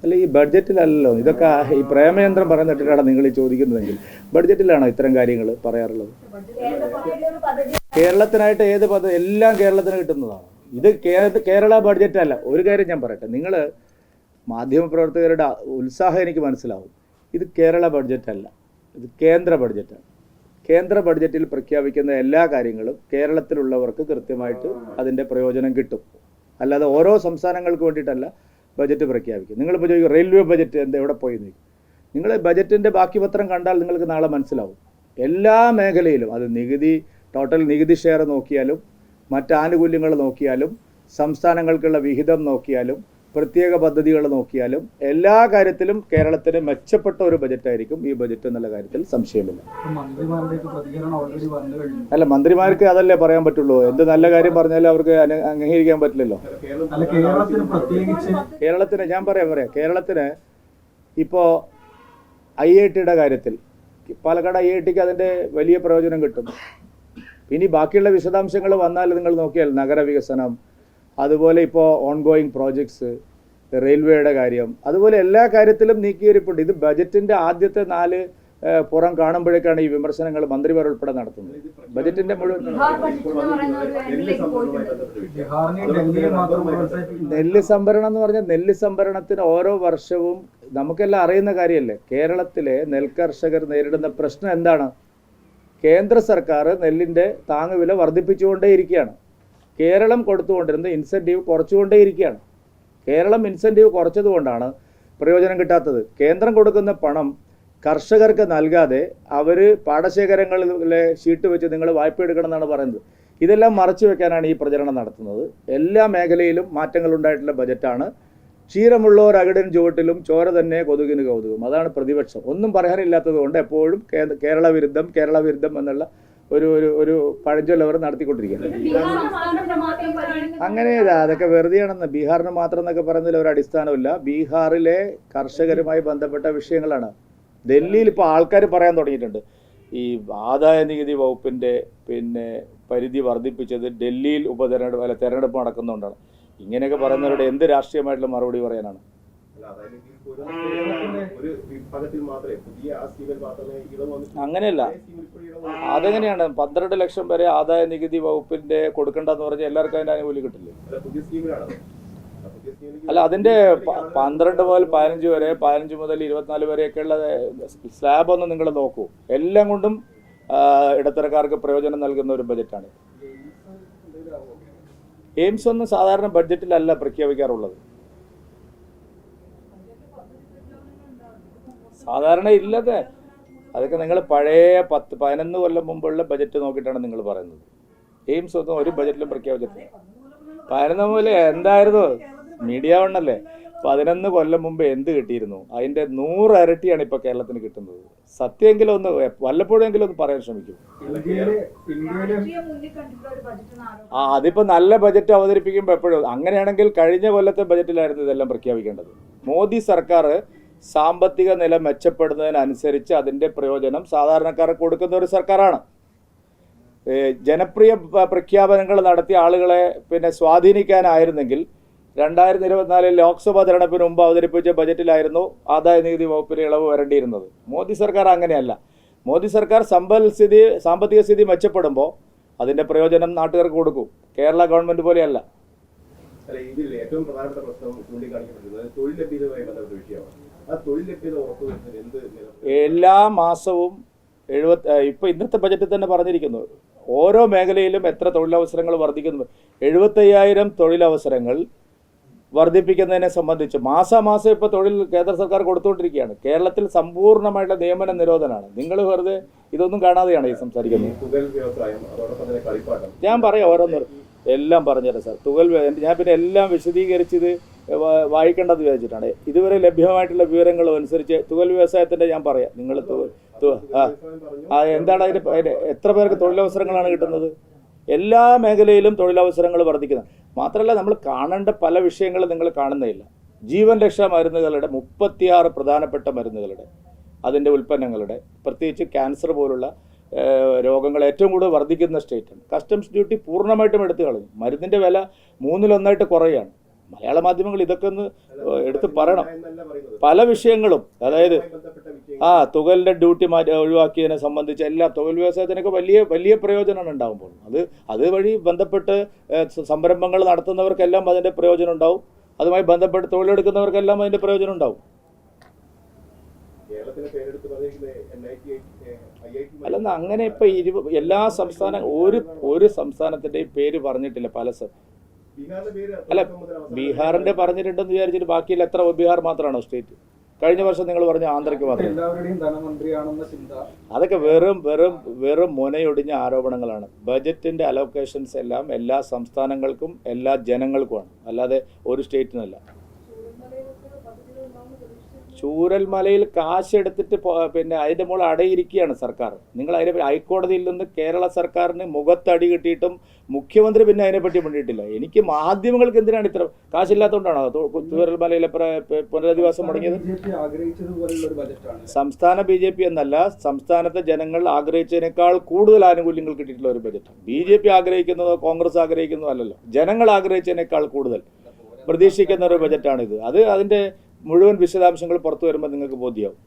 അല്ല, ഈ ബഡ്ജറ്റിലല്ലോ ഇതൊക്കെ. ഈ പ്രേമയന്ത്രം പറയുന്നിട്ടാണ് നിങ്ങൾ ഈ ചോദിക്കുന്നതെങ്കിൽ ബഡ്ജറ്റിലാണോ ഇത്തരം കാര്യങ്ങൾ പറയാറുള്ളത്? കേരളത്തിനായിട്ട് ഏത് പദ്ധതി? എല്ലാം കേരളത്തിന് കിട്ടുന്നതാണ്. ഇത് കേരള ബഡ്ജറ്റ് അല്ല. ഒരു കാര്യം ഞാൻ പറയട്ടെ, നിങ്ങൾ മാധ്യമപ്രവർത്തകരുടെ ഉത്സാഹം എനിക്ക് മനസ്സിലാവും. ഇത് കേരള ബഡ്ജറ്റ് അല്ല, ഇത് കേന്ദ്ര ബഡ്ജറ്റാണ്. കേന്ദ്ര ബഡ്ജറ്റിൽ പ്രഖ്യാപിക്കുന്ന എല്ലാ കാര്യങ്ങളും കേരളത്തിലുള്ളവർക്ക് കൃത്യമായിട്ട് അതിൻ്റെ പ്രയോജനം കിട്ടും. അല്ലാതെ ഓരോ സംസ്ഥാനങ്ങൾക്ക് വേണ്ടിയിട്ടല്ല ബജറ്റ് പ്രഖ്യാപിക്കും. നിങ്ങളിപ്പോൾ ചോദിക്കും റെയിൽവേ ബജറ്റ് എവിടെ പോയി നോക്കും. നിങ്ങൾ ബജറ്റിൻ്റെ ബാക്കി പത്രം കണ്ടാൽ നിങ്ങൾക്ക് നാളെ മനസ്സിലാവും. എല്ലാ മേഖലയിലും, അത് നികുതി, ടോട്ടൽ നികുതി ഷെയർ നോക്കിയാലും, മറ്റ് ആനുകൂല്യങ്ങൾ നോക്കിയാലും, സംസ്ഥാനങ്ങൾക്കുള്ള വിഹിതം നോക്കിയാലും, പ്രത്യേക പദ്ധതികൾ നോക്കിയാലും, എല്ലാ കാര്യത്തിലും കേരളത്തിന് മെച്ചപ്പെട്ട ഒരു ബജറ്റായിരിക്കും ഈ ബജറ്റ് എന്നുള്ള കാര്യത്തിൽ സംശയമില്ല. അല്ല, മന്ത്രിമാർക്ക് അതല്ലേ പറയാൻ പറ്റുള്ളൂ. എന്ത് നല്ല കാര്യം പറഞ്ഞാലും അവർക്ക് അംഗീകരിക്കാൻ പറ്റില്ലല്ലോ. കേരളത്തിന് ഞാൻ പറയാം കേരളത്തിന് ഇപ്പോൾ IIT കാര്യത്തിൽ പാലക്കാട് IITക്ക് അതിൻ്റെ വലിയ പ്രയോജനം കിട്ടും. ഇനി ബാക്കിയുള്ള വിശദാംശങ്ങൾ വന്നാൽ നിങ്ങൾ നോക്കിയാൽ നഗരവികസനം, അതുപോലെ ഇപ്പോൾ ഓൺഗോയിങ് പ്രോജക്ട്സ്, റെയിൽവേയുടെ കാര്യം, അതുപോലെ എല്ലാ കാര്യത്തിലും നീക്കിയിരിപ്പുണ്ട്. ഇത് ബജറ്റിൻ്റെ ആദ്യത്തെ 4 പുറം കാണുമ്പോഴേക്കാണ് ഈ വിമർശനങ്ങൾ മന്ത്രിമാർ ഉൾപ്പെടെ നടത്തുന്നത്. ബജറ്റിൻ്റെ മുഴുവൻ നെല്ല് സംഭരണം എന്ന് പറഞ്ഞാൽ, നെല്ല് സംഭരണത്തിന് ഓരോ വർഷവും നമുക്കെല്ലാം അറിയുന്ന കാര്യമല്ലേ. കേരളത്തിലെ നെൽകർഷകർ നേരിടുന്ന പ്രശ്നം എന്താണ്? കേന്ദ്ര സർക്കാർ നെല്ലിൻ്റെ താങ്ങുവില വർദ്ധിപ്പിച്ചുകൊണ്ടേയിരിക്കുകയാണ്. കേരളം കൊടുത്തുകൊണ്ടിരുന്ന ഇൻസെൻറ്റീവ് കുറച്ചുകൊണ്ടേയിരിക്കുകയാണ്. കേരളം ഇൻസെൻറ്റീവ് കുറച്ചതുകൊണ്ടാണ് പ്രയോജനം കിട്ടാത്തത്. കേന്ദ്രം കൊടുക്കുന്ന പണം കർഷകർക്ക് നൽകാതെ അവർ പാടശേഖരങ്ങളിലെ ഷീട്ട് വെച്ച് നിങ്ങൾ വായ്പ എടുക്കണം എന്നാണ് പറയുന്നത്. ഇതെല്ലാം മറച്ചു വെക്കാനാണ് ഈ പ്രചരണം നടത്തുന്നത്. എല്ലാ മേഖലയിലും മാറ്റങ്ങളുണ്ടായിട്ടുള്ള ബജറ്റാണ്. ക്ഷീരമുള്ളവർ അകിടിന് ചുവട്ടിലും ചോര തന്നെ കൊതുകിന് കൗതുകം. അതാണ് പ്രതിപക്ഷം. ഒന്നും പറയാനില്ലാത്തത് കൊണ്ട് എപ്പോഴും കേരള വിരുദ്ധം എന്നുള്ള ഒരു പഴഞ്ചൊല്ല് അവർ നടത്തിക്കൊണ്ടിരിക്കുകയാണ്. അങ്ങനെ അതൊക്കെ വെറുതെയാണെന്ന്. ബീഹാറിന് മാത്രം എന്നൊക്കെ പറയുന്നതിൽ ഒരു അടിസ്ഥാനമില്ല. ബീഹാറിലെ കർഷകരുമായി ബന്ധപ്പെട്ട വിഷയങ്ങളാണ്. ഡൽഹിയിൽ ഇപ്പോൾ ആൾക്കാർ പറയാൻ തുടങ്ങിയിട്ടുണ്ട്, ഈ ആദായ നികുതി വകുപ്പിൻ്റെ പരിധി വർദ്ധിപ്പിച്ചത് ഡൽഹിയിൽ തെരഞ്ഞെടുപ്പ് നടക്കുന്നതുകൊണ്ടാണ്. ഇങ്ങനെയൊക്കെ പറയുന്നവരുടെ എന്ത് രാഷ്ട്രീയമായിട്ടുള്ള മറുപടി പറയാനാണ്? അങ്ങനെയല്ല. അതെങ്ങനെയാണ്? 12 ലക്ഷം വരെ ആദായ നികുതി വകുപ്പിന്റെ കൊടുക്കണ്ടെന്ന് പറഞ്ഞാൽ എല്ലാവർക്കും അതിന്റെ ആനുകൂല്യം കിട്ടില്ലേ? അല്ല, അതിന്റെ 12 മുതൽ 15 വരെ, 15 മുതൽ 24 വരെയൊക്കെയുള്ള സ്ലാബ് ഒന്ന് നിങ്ങൾ നോക്കൂ. എല്ലാം കൊണ്ടും ഇടത്തരക്കാർക്ക് പ്രയോജനം നൽകുന്ന ഒരു ബജറ്റാണ്. എയിംസ് ഒന്നും സാധാരണ ബഡ്ജറ്റിലല്ല പ്രഖ്യാപിക്കാറുള്ളത്. സാധാരണ ഇല്ലത്. അതൊക്കെ നിങ്ങൾ പഴയ 10-11 കൊല്ലം മുമ്പുള്ള ബജറ്റ് നോക്കിയിട്ടാണ് നിങ്ങൾ പറയുന്നത്. എയിംസ് ഒന്നും ഒരു ബജറ്റിലും പ്രഖ്യാപിച്ചിട്ടില്ല. 11 മുതൽ എന്തായിരുന്നു? മീഡിയ വണ്ണല്ലേ. 11 കൊല്ലം മുമ്പ് എന്ത് കിട്ടിയിരുന്നു? അതിൻ്റെ 100 ഇരട്ടിയാണ് ഇപ്പോൾ കേരളത്തിന് കിട്ടുന്നത്. സത്യമെങ്കിലും ഒന്ന് വല്ലപ്പോഴെങ്കിലും ഒന്ന് പറയാൻ ശ്രമിക്കൂ. അതിപ്പോൾ നല്ല ബജറ്റ് അവതരിപ്പിക്കുമ്പോൾ എപ്പോഴും അങ്ങനെയാണെങ്കിൽ കഴിഞ്ഞ കൊല്ലത്തെ ബജറ്റിലായിരുന്നു ഇതെല്ലാം പ്രഖ്യാപിക്കേണ്ടത്. മോദി സർക്കാർ സാമ്പത്തിക നില മെച്ചപ്പെടുന്നതിനനുസരിച്ച് അതിൻ്റെ പ്രയോജനം സാധാരണക്കാർക്ക് കൊടുക്കുന്ന ഒരു സർക്കാരാണ്. ജനപ്രിയ പ്രഖ്യാപനങ്ങൾ നടത്തി ആളുകളെ സ്വാധീനിക്കാനായിരുന്നെങ്കിൽ 2024 ലോക്സഭാ തെരഞ്ഞെടുപ്പിന് മുമ്പ് അവതരിപ്പിച്ച ബജറ്റിലായിരുന്നു ആദായ നികുതി വകുപ്പിന് ഇളവ് വരേണ്ടിയിരുന്നത്. മോദി സർക്കാർ അങ്ങനെയല്ല. മോദി സർക്കാർ സാമ്പത്തിക സ്ഥിതി മെച്ചപ്പെടുമ്പോൾ അതിൻ്റെ പ്രയോജനം നാട്ടുകാർക്ക് കൊടുക്കും. കേരള ഗവൺമെൻറ് പോലെയല്ല. ഇതിൽ ഏറ്റവും പ്രധാനപ്പെട്ട പ്രശ്നം ചൂണ്ടിക്കാണിക്കപ്പെടുന്നത് തൊഴിൽ ലഭ്യതയുമായി ബന്ധപ്പെട്ട വിഷയമാണ്. ആ തൊഴിൽ ലഭ്യത ഉറപ്പുവരുത്തുന്നത് എന്ത്? എല്ലാ മാസവും ഇപ്പോൾ ഇന്നത്തെ ബജറ്റിൽ തന്നെ പറഞ്ഞിരിക്കുന്നു, ഓരോ മേഖലയിലും എത്ര തൊഴിലവസരങ്ങൾ വർദ്ധിക്കുന്നു. 75,000 തൊഴിലവസരങ്ങൾ വർദ്ധിപ്പിക്കുന്നതിനെ സംബന്ധിച്ച് മാസാമാസം ഇപ്പോൾ തൊഴിൽ കേന്ദ്ര സർക്കാർ കൊടുത്തുകൊണ്ടിരിക്കുകയാണ്. കേരളത്തിൽ സമ്പൂർണ്ണമായിട്ടുള്ള നിയമന നിരോധനമാണ്. നിങ്ങൾ വെറുതെ ഇതൊന്നും കാണാതെയാണ് ഈ സംസാരിക്കുന്നത്. ഞാൻ പറയാം, ഓരോന്നും എല്ലാം പറഞ്ഞുതരാം സാർ. ഞാൻ പിന്നെ എല്ലാം വിശദീകരിച്ചത് വായിക്കേണ്ടത് വിചാരിച്ചിട്ടാണ്. ഇതുവരെ ലഭ്യമായിട്ടുള്ള വിവരങ്ങൾ അനുസരിച്ച് തുകൽ വ്യവസായത്തിൻ്റെ ഞാൻ പറയാം. നിങ്ങൾ എന്താണ് അതിന് എത്ര പേർക്ക് തൊഴിലവസരങ്ങളാണ് കിട്ടുന്നത്? എല്ലാ മേഖലയിലും തൊഴിലവസരങ്ങൾ വർദ്ധിക്കുന്നത് മാത്രമല്ല, നമ്മൾ കാണേണ്ട പല വിഷയങ്ങളും നിങ്ങൾ കാണുന്നില്ല. ജീവൻ രക്ഷാ മരുന്നുകളുടെ 36 പ്രധാനപ്പെട്ട മരുന്നുകളുടെ അതിൻ്റെ ഉൽപ്പന്നങ്ങളുടെ, പ്രത്യേകിച്ച് ക്യാൻസർ പോലുള്ള രോഗങ്ങൾ ഏറ്റവും കൂടുതൽ വർദ്ധിക്കുന്ന സ്റ്റേറ്റാണ്. കസ്റ്റംസ് ഡ്യൂട്ടി പൂർണ്ണമായിട്ടും എടുത്തു കളഞ്ഞു. മരുന്നിൻ്റെ വില 1/3 കുറയുകയാണ്. മലയാള മാധ്യമങ്ങൾ ഇതൊക്കെ ഒന്ന് എടുത്ത് പറയണം. പല വിഷയങ്ങളും, അതായത് അതുമായി ബന്ധപ്പെട്ട വിഷയങ്ങൾ തുകലിന്റെ ഡ്യൂട്ടി ഒഴിവാക്കിയതിനെ സംബന്ധിച്ച് എല്ലാം തൊഴിൽ വ്യവസായത്തിനൊക്കെ വലിയ വലിയ പ്രയോജനമാണ് ഉണ്ടാകുമ്പോൾ അത് വഴി ബന്ധപ്പെട്ട് സംരംഭങ്ങൾ നടത്തുന്നവർക്കെല്ലാം അതിന്റെ പ്രയോജനം ഉണ്ടാവും. അതുമായി ബന്ധപ്പെട്ട് തൊഴിലെടുക്കുന്നവർക്കെല്ലാം അതിന്റെ പ്രയോജനം ഉണ്ടാവും. കേരളത്തിലെ പേരെടുത്ത് പറഞ്ഞിരിക്കുന്നത് IIT അല്ലെന്ന് അങ്ങനെ ഇപ്പൊ എല്ലാ സംസ്ഥാന ഒരു സംസ്ഥാനത്തിന്റെയും പേര് പറഞ്ഞിട്ടില്ല. ബീഹാറിന്റെ പേര് അല്ല, തുടക്കം മുതൽ അവസാനം ബീഹാറിന്റെ പറഞ്ഞിട്ടുണ്ടെന്ന് വിചാരിച്ചിട്ട് ബാക്കിയിൽ എത്ര ബീഹാർ മാത്രമാണോ സ്റ്റേറ്റ്? കഴിഞ്ഞ വർഷം നിങ്ങൾ പറഞ്ഞ ആന്ധ്രയ്ക്ക് മാത്രം. എല്ലാവരുടെയും ധനമന്ത്രിയാണെന്ന ചിന്ത അതൊക്കെ വെറും മുനയൊടിഞ്ഞ ആരോപണങ്ങളാണ്. ബജറ്റിന്റെ അലോക്കേഷൻസ് എല്ലാം എല്ലാ സംസ്ഥാനങ്ങൾക്കും എല്ലാ ജനങ്ങൾക്കുമാണ്, അല്ലാതെ ഒരു സ്റ്റേറ്റിനല്ല. ചൂരൽമലയിൽ കാശെടുത്തിട്ട് പിന്നെ അതിൻ്റെ മുകളിൽ അടയിരിക്കുകയാണ് സർക്കാർ. നിങ്ങൾ അതിനെ ഹൈക്കോടതിയിൽ നിന്ന് കേരള സർക്കാരിന് മുഖത്തടി കിട്ടിയിട്ടും മുഖ്യമന്ത്രി പിന്നെ അതിനെപ്പറ്റി മിണ്ടിയിട്ടില്ല. എനിക്ക് മാധ്യമങ്ങൾക്ക് എന്തിനാണ് ഇത്ര കാശില്ലാത്തതുകൊണ്ടാണോ ചൂരൽമലയിലെ പുനരധിവാസം മുടങ്ങിയത്? സംസ്ഥാന BJP എന്നല്ല, സംസ്ഥാനത്തെ ജനങ്ങൾ ആഗ്രഹിച്ചതിനേക്കാൾ കൂടുതൽ ആനുകൂല്യങ്ങൾ കിട്ടിയിട്ടുള്ള ഒരു ബജറ്റാണ്. BJP ആഗ്രഹിക്കുന്നതോ കോൺഗ്രസ് ആഗ്രഹിക്കുന്നതോ അല്ലല്ലോ, ജനങ്ങൾ ആഗ്രഹിച്ചതിനേക്കാൾ കൂടുതൽ പ്രതീക്ഷിക്കുന്ന ഒരു ബജറ്റാണിത്. അതിൻ്റെ മുഴുവൻ വിശദാംശങ്ങൾ പുറത്തു വരുമ്പോൾ നിങ്ങൾക്ക് ബോധ്യമാവും.